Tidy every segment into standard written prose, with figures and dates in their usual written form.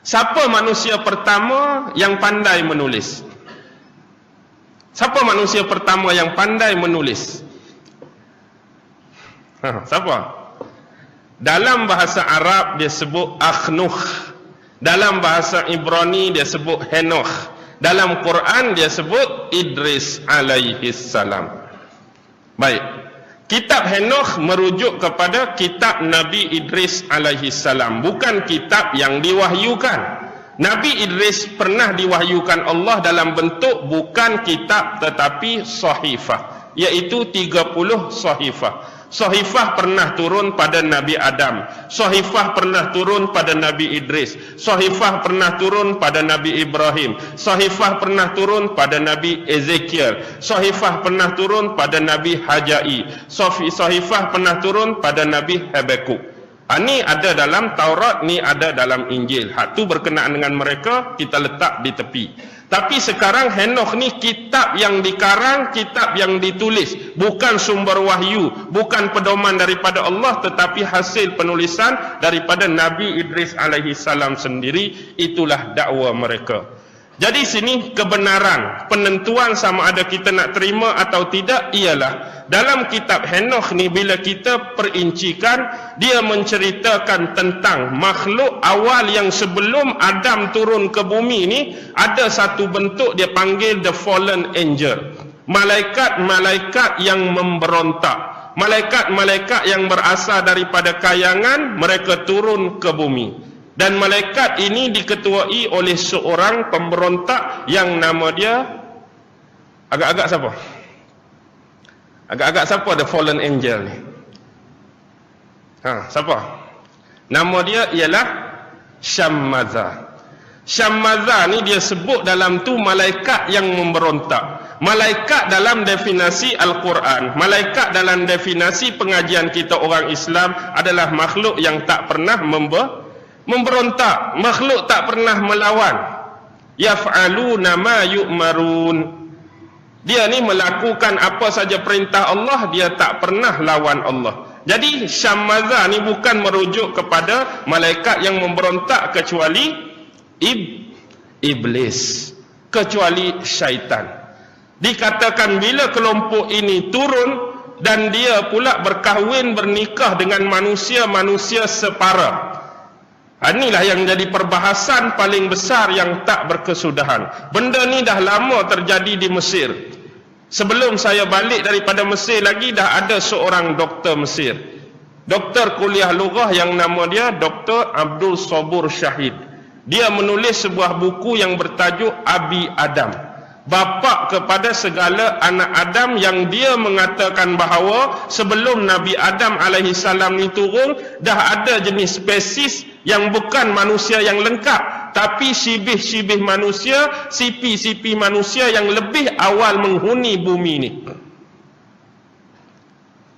Siapa manusia pertama yang pandai menulis? Siapa manusia pertama yang pandai menulis? Siapa? Dalam bahasa Arab dia sebut Akhnuh. Dalam bahasa Ibrani dia sebut Henoch. Dalam Quran dia sebut Idris alaihi salam. Baik. Kitab Henoch merujuk kepada kitab Nabi Idris alaihi salam, bukan kitab yang diwahyukan. Nabi Idris pernah diwahyukan Allah dalam bentuk bukan kitab tetapi sahifah, iaitu 30 sahifah. Sahifah pernah turun pada Nabi Adam, sahifah pernah turun pada Nabi Idris, sahifah pernah turun pada Nabi Ibrahim, sahifah pernah turun pada Nabi Ezekiel, sahifah pernah turun pada Nabi Hajai, sahifah pernah turun pada Nabi Habakuk. Ini ada dalam Taurat, ni ada dalam Injil. Hak tu berkenaan dengan mereka, kita letak di tepi. Tapi sekarang Henoch ni kitab yang dikarang, kitab yang ditulis, bukan sumber wahyu, bukan pedoman daripada Allah, tetapi hasil penulisan daripada Nabi Idris alaihi salam sendiri. Itulah dakwa mereka. Jadi sini kebenaran penentuan sama ada kita nak terima atau tidak ialah dalam kitab Henoch ni, bila kita perincikan, dia menceritakan tentang makhluk awal yang sebelum Adam turun ke bumi ni, ada satu bentuk dia panggil the fallen angel, malaikat-malaikat yang memberontak, malaikat-malaikat yang berasal daripada kayangan, mereka turun ke bumi. Dan malaikat ini diketuai oleh seorang pemberontak yang nama dia agak-agak siapa? Agak-agak siapa the fallen angel ni? Siapa? Nama dia ialah Syammaza. Syammaza ni dia sebut dalam tu malaikat yang memberontak. Malaikat dalam definisi Al-Quran, malaikat dalam definisi pengajian kita orang Islam adalah makhluk yang tak pernah memberontak, makhluk tak pernah melawan. Yaf'aluna ma yu'marun. Dia ni melakukan apa saja perintah Allah, dia tak pernah lawan Allah. Jadi Syammaza ni bukan merujuk kepada malaikat yang memberontak kecuali iblis, kecuali syaitan. Dikatakan bila kelompok ini turun dan dia pula berkahwin bernikah dengan manusia-manusia separa. Inilah yang jadi perbahasan paling besar yang tak berkesudahan. Benda ni dah lama terjadi di Mesir. Sebelum saya balik daripada Mesir lagi, dah ada seorang doktor Mesir, doktor kuliah lughah yang nama dia Dr. Abdul Sabur Syahid. Dia menulis sebuah buku yang bertajuk Abi Adam, bapa kepada segala anak Adam, yang dia mengatakan bahawa sebelum Nabi Adam alaihi salam ni turun, dah ada jenis spesies yang bukan manusia yang lengkap, tapi sibih-sibih manusia, sipi-sipi manusia yang lebih awal menghuni bumi ni.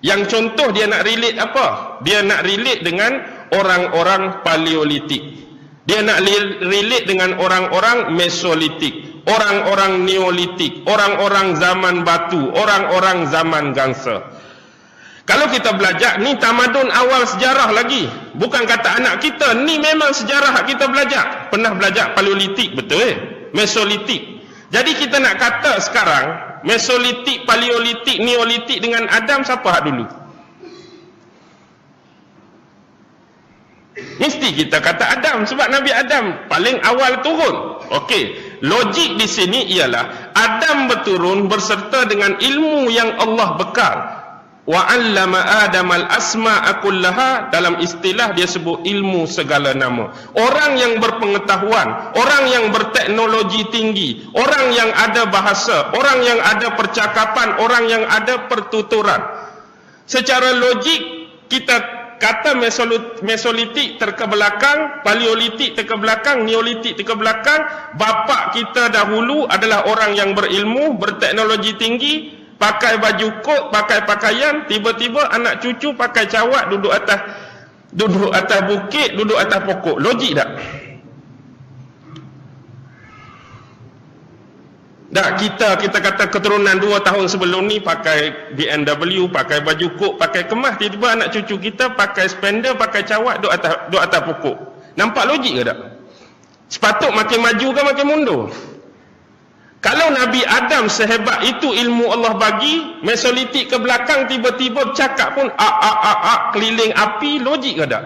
Yang contoh dia nak relate apa? Dia nak relate dengan orang-orang Paleolitik, dia nak relate dengan orang-orang Mesolitik, orang-orang Neolitik, orang-orang zaman batu, orang-orang zaman gangsa. Kalau kita belajar, ni tamadun awal sejarah lagi, bukan kata anak kita, ni memang sejarah kita belajar. Pernah belajar Paleolitik, betul Mesolitik. Jadi kita nak kata sekarang Mesolitik, Paleolitik, Neolitik dengan Adam, siapa hak dulu? Mesti kita kata Adam, sebab Nabi Adam paling awal turun. Okey, logik di sini ialah Adam berturun berserta dengan ilmu yang Allah bekal. Wa 'allama Adam al-asma'a kullaha, dalam istilah dia sebut ilmu segala nama. Orang yang berpengetahuan, orang yang berteknologi tinggi, orang yang ada bahasa, orang yang ada percakapan, orang yang ada pertuturan. Secara logik kita kata Mesolitik terkebelakang, Paleolitik terkebelakang, Neolitik terkebelakang. Bapa kita dahulu adalah orang yang berilmu, berteknologi tinggi, pakai baju kot, pakai pakaian. Tiba-tiba anak cucu pakai cawat, duduk atas bukit, duduk atas pokok. Logik tak? Tak, kita kata keturunan 2 tahun sebelum ni pakai BMW, pakai baju kok, pakai kemas. Tiba-tiba anak cucu kita pakai spender, pakai cawat, duduk atas pokok. Nampak logik ke tak? Sepatut makin maju ke makin mundur? Kalau Nabi Adam sehebat itu ilmu Allah bagi, Mesolitik ke belakang tiba-tiba bercakap pun keliling api, logik ke tak?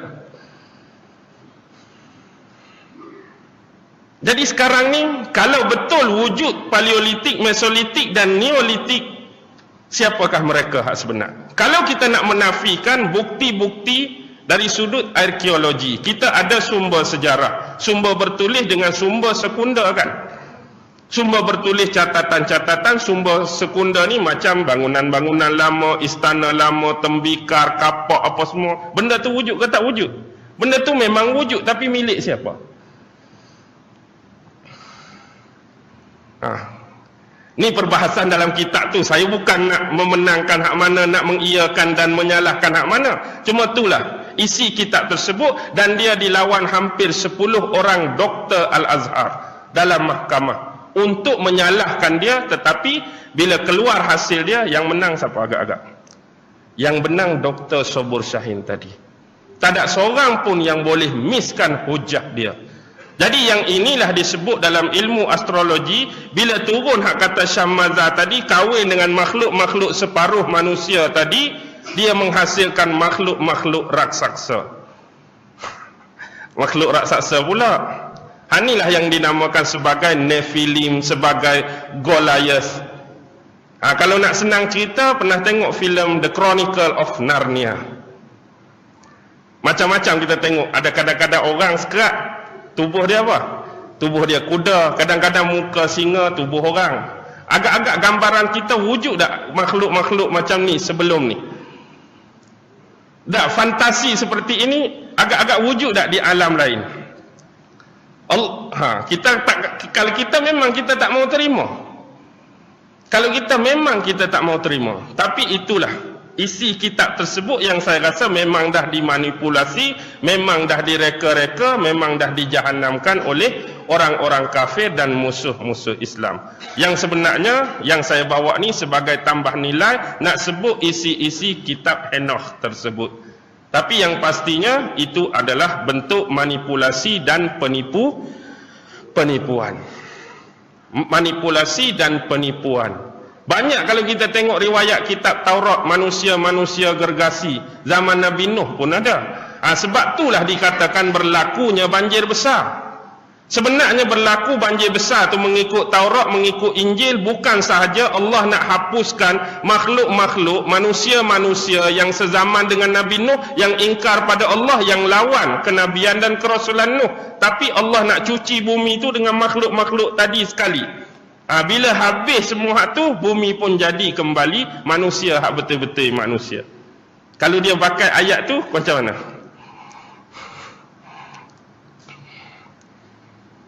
Jadi sekarang ni, kalau betul wujud Paleolitik, Mesolitik dan Neolitik, siapakah mereka hak sebenar? Kalau kita nak menafikan bukti-bukti dari sudut arkeologi, kita ada sumber sejarah, sumber bertulis dengan sumber sekunder kan? Sumber bertulis catatan-catatan, sumber sekunder ni macam bangunan-bangunan lama, istana lama, tembikar, kapak apa semua. Benda tu wujud ke tak wujud? Benda tu memang wujud, tapi milik siapa? Ni perbahasan dalam kitab tu. Saya bukan nak memenangkan hak mana, nak mengiyakan dan menyalahkan hak mana. Cuma itulah isi kitab tersebut, dan dia dilawan hampir 10 orang doktor Al-Azhar dalam mahkamah untuk menyalahkan dia. Tetapi bila keluar hasil dia, yang menang siapa agak-agak? Yang menang Dr. Sobur Syahin tadi. Tak ada seorang pun yang boleh miskan hujah dia. Jadi yang inilah disebut dalam ilmu astrologi, bila turun hak kata Syammaza tadi, kahwin dengan makhluk-makhluk separuh manusia tadi, dia menghasilkan makhluk-makhluk raksasa. Makhluk raksasa pula. Inilah yang dinamakan sebagai Nephilim, sebagai Goliath. Kalau nak senang cerita, pernah tengok filem The Chronicle of Narnia? Macam-macam kita tengok. Ada kadang-kadang orang sekerat, tubuh dia apa? Tubuh dia kuda, kadang-kadang muka singa, tubuh orang. Agak-agak gambaran kita wujud tak makhluk-makhluk macam ni sebelum ni? Tak, fantasi seperti ini agak-agak wujud tak di alam lain? Kalau kita memang kita tak mau terima. Kalau kita memang kita tak mau terima. Tapi itulah isi kitab tersebut yang saya rasa memang dah dimanipulasi, memang dah direka-reka, memang dah dijahanamkan oleh orang-orang kafir dan musuh-musuh Islam. Yang sebenarnya yang saya bawa ni sebagai tambah nilai, nak sebut isi-isi kitab Henoch tersebut. Tapi yang pastinya itu adalah bentuk manipulasi dan penipuan. Manipulasi dan penipuan. Banyak kalau kita tengok riwayat kitab Taurat, manusia-manusia gergasi zaman Nabi Nuh pun ada. Sebab itulah dikatakan berlakunya banjir besar. Sebenarnya berlaku banjir besar tu mengikut Taurat, mengikut Injil, bukan sahaja Allah nak hapuskan makhluk-makhluk, manusia-manusia yang sezaman dengan Nabi Nuh, yang ingkar pada Allah, yang lawan kenabian dan kerasulan Nuh. Tapi Allah nak cuci bumi tu dengan makhluk-makhluk tadi sekali. Bila habis semua tu, bumi pun jadi kembali manusia, hak betul-betul manusia. Kalau dia pakai ayat tu macam mana?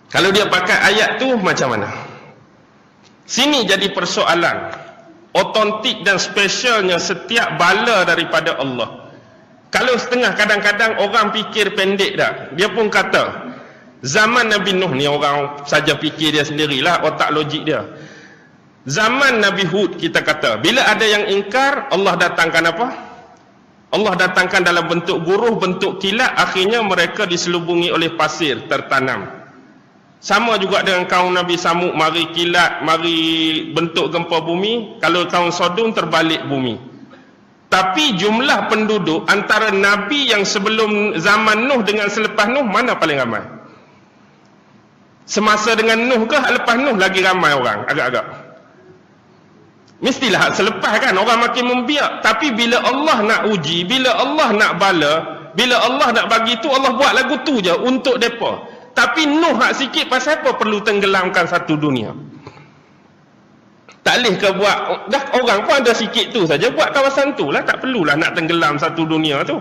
Kalau dia pakai ayat tu macam mana? Sini jadi persoalan otentik dan spesialnya setiap bala daripada Allah. Kalau setengah kadang-kadang orang fikir pendek dah, dia pun kata zaman Nabi Nuh ni, orang saja fikir dia sendirilah, otak logik dia. Zaman Nabi Hud kita kata, bila ada yang ingkar, Allah datangkan apa? Allah datangkan dalam bentuk guruh, bentuk kilat, akhirnya mereka diselubungi oleh pasir tertanam. Sama juga dengan kaum Nabi Samud, mari kilat, mari bentuk gempa bumi. Kalau kaum Sodom, terbalik bumi. Tapi jumlah penduduk antara Nabi yang sebelum zaman Nuh dengan selepas Nuh, mana paling ramai? Semasa dengan Nuh ke lepas Nuh lagi ramai orang? Agak-agak mestilah selepas kan, orang makin membiak. Tapi bila Allah nak uji, bila Allah nak bala, bila Allah nak bagi tu, Allah buat lagu tu je untuk mereka. Tapi Nuh hak sikit, pasal apa perlu tenggelamkan satu dunia? Tak boleh ke buat, dah orang pun ada sikit tu saja, buat kawasan tu lah, tak perlulah nak tenggelam satu dunia tu.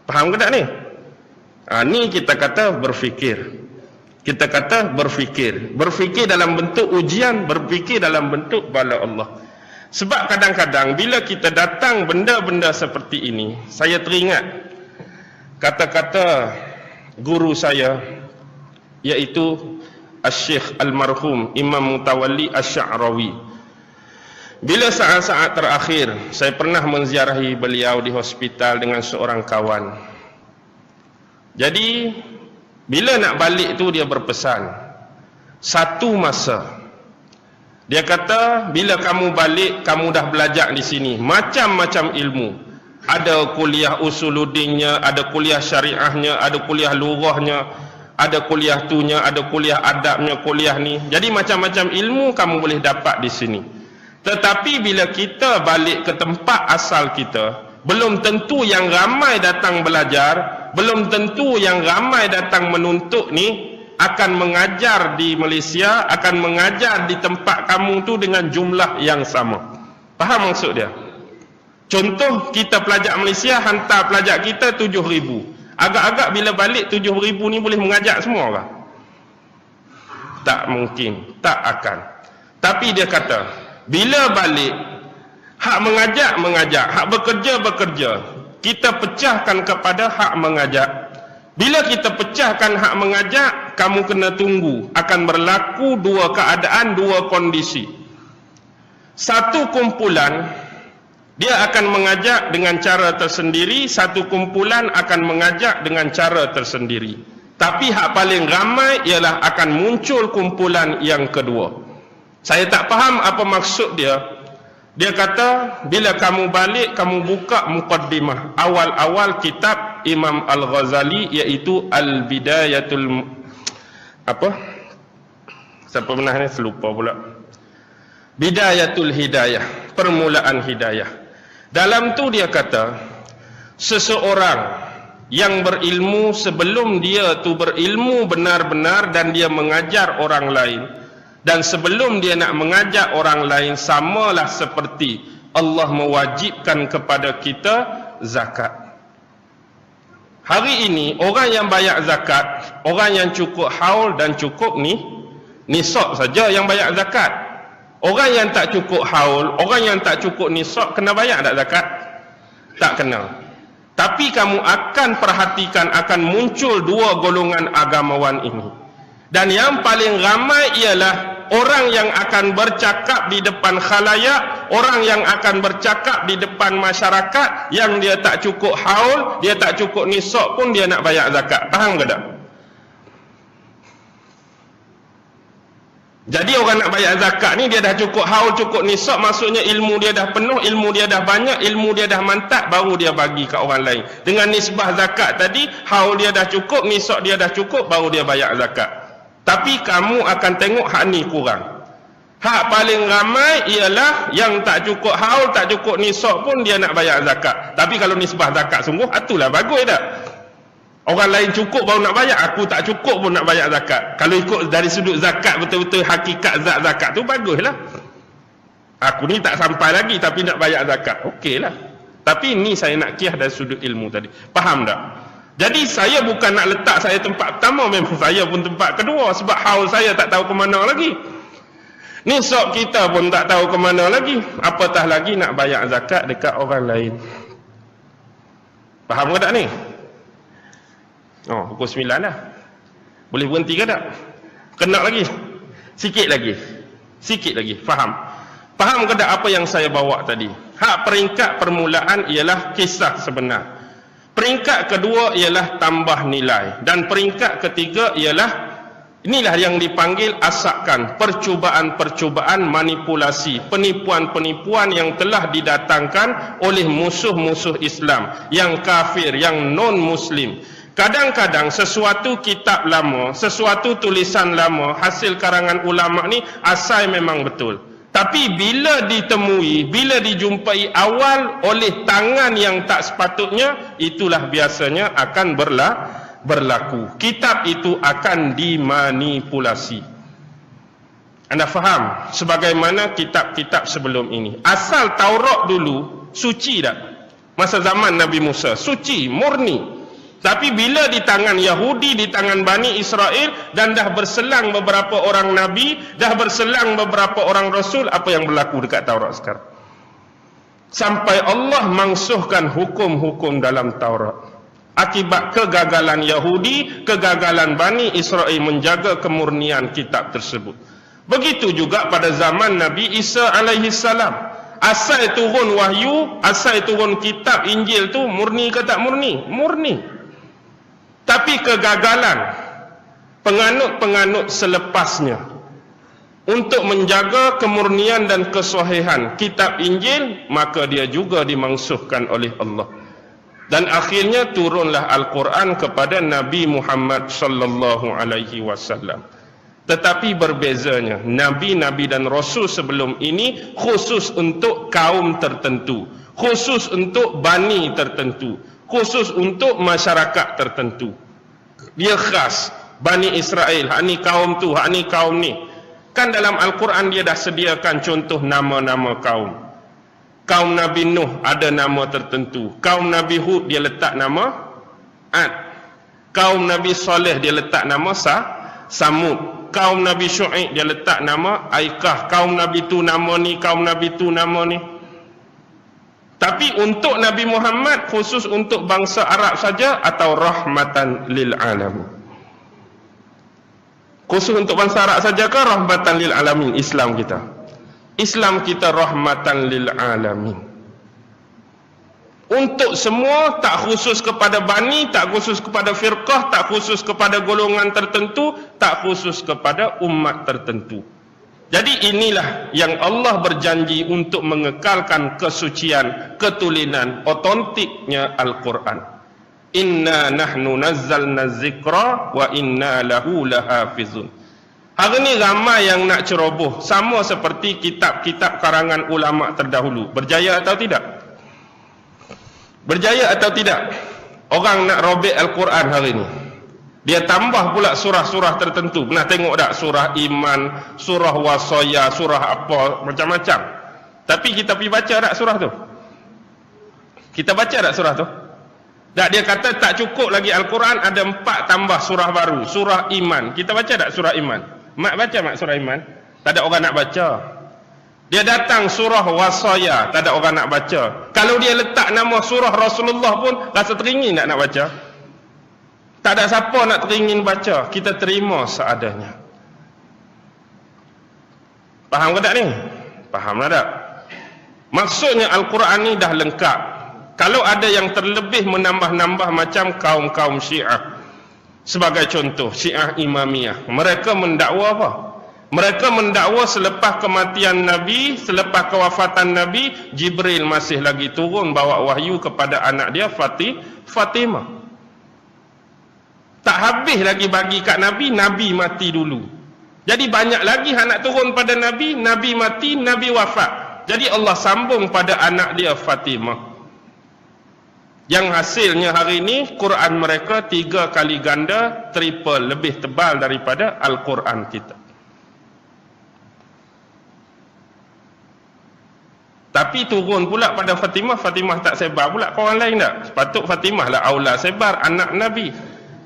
Faham ke tak ni? Ni kita kata berfikir. Kita kata berfikir. Berfikir dalam bentuk ujian, berfikir dalam bentuk bala Allah. Sebab kadang-kadang bila kita datang benda-benda seperti ini, saya teringat kata-kata guru saya, iaitu Al-Syekh Almarhum Imam Mutawalli Asy'arawi. Bila saat-saat terakhir saya pernah menziarahi beliau di hospital dengan seorang kawan. Jadi Bila nak balik tu dia berpesan, satu masa dia kata, bila kamu balik, kamu dah belajar di sini macam-macam ilmu. Ada kuliah usuluddinnya, ada kuliah syariahnya, ada kuliah lughahnya, ada kuliah tunya, ada kuliah adabnya, kuliah ni. Jadi macam-macam ilmu kamu boleh dapat di sini. Tetapi bila kita balik ke tempat asal kita, belum tentu yang ramai datang belajar, belum tentu yang ramai datang menuntut ni akan mengajar di Malaysia, akan mengajar di tempat kamu tu dengan jumlah yang sama. Faham maksud dia? Contoh, kita pelajar Malaysia hantar pelajar kita 7,000. Agak-agak bila balik 7,000 ni boleh mengajar semua kah? Tak mungkin, tak akan. Tapi dia kata, bila balik, hak mengajar, hak bekerja. Kita pecahkan kepada hak mengajar. Bila kita pecahkan hak mengajar, kamu kena tunggu. Akan berlaku dua keadaan, dua kondisi. Satu kumpulan, dia akan mengajak dengan cara tersendiri. Satu kumpulan akan mengajak dengan cara tersendiri. Tapi hak paling ramai ialah akan muncul kumpulan yang kedua. Saya tak faham apa maksud dia. Dia kata, bila kamu balik, kamu buka muqaddimah. Awal-awal kitab Imam Al-Ghazali, iaitu Al-Bidayatul... Apa? Siapa pernah ni? Selupa pula. Bidayatul Hidayah. Permulaan Hidayah. Dalam tu dia kata, seseorang yang berilmu sebelum dia tu berilmu benar-benar dan dia mengajar orang lain, dan sebelum dia nak mengajak orang lain, samalah seperti Allah mewajibkan kepada kita zakat. Hari ini orang yang bayar zakat, orang yang cukup haul dan cukup nisab saja yang bayar zakat. Orang yang tak cukup haul, orang yang tak cukup nisab, kena bayar tak zakat? Tak kena. Tapi kamu akan perhatikan akan muncul dua golongan agamawan ini. Dan yang paling ramai ialah orang yang akan bercakap di depan khalayak, orang yang akan bercakap di depan masyarakat, yang dia tak cukup haul, dia tak cukup nisab pun dia nak bayar zakat. Faham ke tak? Jadi orang nak bayar zakat ni, dia dah cukup haul, cukup nisab, maksudnya ilmu dia dah penuh, ilmu dia dah banyak, ilmu dia dah mantap, baru dia bagi ke orang lain. Dengan nisbah zakat tadi, haul dia dah cukup, nisab dia dah cukup, baru dia bayar zakat. Tapi kamu akan tengok hak ni kurang. Hak paling ramai ialah yang tak cukup haul, tak cukup nisab pun dia nak bayar zakat. Tapi kalau nisbah zakat sungguh, itulah bagus tak? Orang lain cukup baru nak bayar, aku tak cukup pun nak bayar zakat. Kalau ikut dari sudut zakat, betul-betul hakikat zat zakat tu, baguslah. Aku ni tak sampai lagi tapi nak bayar zakat, okeylah. Tapi ni saya nak kiyah dari sudut ilmu tadi. Faham tak? Jadi saya bukan nak letak saya tempat pertama, memang saya pun tempat kedua. Sebab haul saya tak tahu ke mana lagi, nisab kita pun tak tahu ke mana lagi, apatah lagi nak bayar zakat dekat orang lain. Faham ke tak ni? Oh, pukul 9 dah. Boleh berhenti ke tak? Kena lagi? Sikit lagi. Faham? Faham ke tak apa yang saya bawa tadi? Hak peringkat permulaan ialah kisah sebenar. Peringkat kedua ialah tambah nilai. Dan peringkat ketiga ialah, inilah yang dipanggil asakan, percubaan-percubaan manipulasi, penipuan-penipuan yang telah didatangkan oleh musuh-musuh Islam, yang kafir, yang non-muslim. Kadang-kadang sesuatu kitab lama, sesuatu tulisan lama, hasil karangan ulama ni asal memang betul. Tapi bila ditemui, bila dijumpai awal oleh tangan yang tak sepatutnya, itulah biasanya akan berlaku. Kitab itu akan dimanipulasi. Anda faham? Sebagaimana kitab-kitab sebelum ini. Asal Taurat dulu suci tak? Masa zaman Nabi Musa, suci, murni. Tapi bila di tangan Yahudi, di tangan Bani Israel, dan dah berselang beberapa orang Nabi, dah berselang beberapa orang Rasul, apa yang berlaku dekat Taurat sekarang? Sampai Allah mangsuhkan hukum-hukum dalam Taurat. Akibat kegagalan Yahudi, kegagalan Bani Israel menjaga kemurnian kitab tersebut. Begitu juga pada zaman Nabi Isa alaihi salam. Asal turun wahyu, asal turun kitab Injil tu murni ke tak murni? Murni. Tapi kegagalan penganut-penganut selepasnya untuk menjaga kemurnian dan kesahihan kitab Injil, maka dia juga dimangsuhkan oleh Allah. Dan akhirnya turunlah Al-Quran kepada Nabi Muhammad sallallahu alaihi wasallam. Tetapi berbezanya, nabi-nabi dan rasul sebelum ini khusus untuk kaum tertentu, khusus untuk bani tertentu, khusus untuk masyarakat tertentu. Dia khas Bani Israel, hak ni kaum tu, hak ni kaum ni. Kan dalam Al-Quran dia dah sediakan contoh nama-nama kaum. Kaum Nabi Nuh ada nama tertentu. Kaum Nabi Hud dia letak nama Ad. Kaum Nabi Saleh dia letak nama Samud. Kaum Nabi Syuaib dia letak nama Aikah. Kaum Nabi tu nama ni, kaum Nabi tu nama ni. Tapi untuk Nabi Muhammad khusus untuk bangsa Arab saja atau rahmatan lil alamin? Khusus untuk bangsa Arab saja ke rahmatan lil alamin Islam kita? Islam kita rahmatan lil alamin. Untuk semua, tak khusus kepada bani, tak khusus kepada firqah, tak khusus kepada golongan tertentu, tak khusus kepada umat tertentu. Jadi inilah yang Allah berjanji untuk mengekalkan kesucian, ketulinan, otentiknya Al-Quran. Inna nahnu nazzalna zikra wa inna lahu lahafizun. Hari ni ramai yang nak ceroboh, sama seperti kitab-kitab karangan ulama terdahulu. Berjaya atau tidak? Berjaya atau tidak? Orang nak robek Al-Quran hari ni, dia tambah pula surah-surah tertentu. Pernah tengok tak? Surah Iman, surah Wasaya, surah apa, macam-macam. Tapi kita pergi baca tak surah tu? Kita baca tak surah tu? Tak, dia kata tak cukup lagi Al-Quran, ada 4 tambah surah baru. Surah Iman. Kita baca tak surah Iman? Mak baca mak surah Iman? Tak ada orang nak baca. Dia datang surah Wasaya, tak ada orang nak baca. Kalau dia letak nama surah Rasulullah pun rasa teringin nak baca. Tak ada siapa nak teringin baca. Kita terima seadanya. Faham ke tak ni? Faham lah tak? Maksudnya Al-Quran ni dah lengkap. Kalau ada yang terlebih menambah-nambah macam kaum-kaum Syiah. Sebagai contoh, Syiah Imamiyah. Mereka mendakwa apa? Mereka mendakwa selepas kematian Nabi, selepas kewafatan Nabi, Jibril masih lagi turun bawa wahyu kepada anak dia Fatimah. Tak habis lagi bagi kat Nabi, Nabi mati dulu. Jadi banyak lagi nak turun pada Nabi, Nabi mati, Nabi wafat. Jadi Allah sambung pada anak dia Fatimah. Yang hasilnya hari ini Quran mereka 3 kali ganda, triple, lebih tebal daripada Al-Quran kita. Tapi turun pula pada Fatimah, Fatimah tak sebar pula ke orang lain tak? Sepatut Fatimah lah aula sebar, anak Nabi.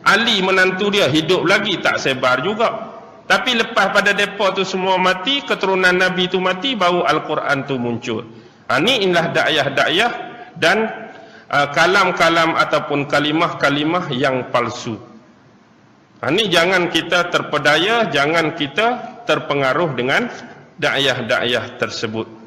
Ali menantu dia hidup lagi, tak sebar juga. Tapi lepas pada depa tu semua mati, keturunan Nabi tu mati, baru Al-Quran tu muncul. Ini inilah dakyah-dakyah dan kalam-kalam ataupun kalimah-kalimah yang palsu. Ini jangan kita terpedaya, jangan kita terpengaruh dengan dakyah-dakyah tersebut.